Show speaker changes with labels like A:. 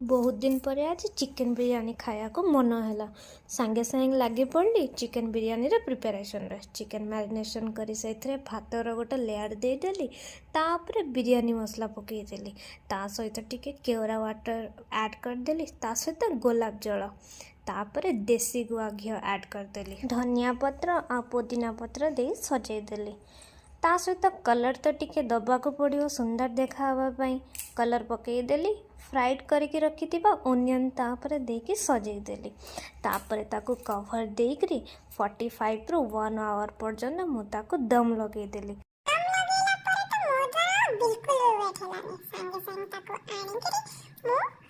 A: बहुत दिन पर आज चिकेन बिरयानी खाया को मन है। सांगे सांगे लगे पड़ी चिकेन बिरयानी रे प्रिपरेशन रे। चिकेन मैरिनेशन करी से भातर गोटे लेयर देदेली, तापर बिरयानी मसला पकईदेली, ता सहित टिके केवरा वाटर ऐड करदेली, ता सहित गोलाप जल, तापर देसी गुआ घी ऐड करदेली, धनिया पत्र आ पुदीना पत्र दे सजईदेली। ता सहित कलर तो टिके दबाको पड़ो सुंदर देखावाई कलर पकईदेली। फ्राइड करके रखिथिबा ओनियन तापर देकी सजईदेली, तापर ताकू कवर देकरी 45 रु 1 आवर पर्यंत मु ताकू दम लगेदेली।
B: दम लगेला पर तो मजा बिल्कुल बैठेलानी। संगे संगे ताको आनी करी मु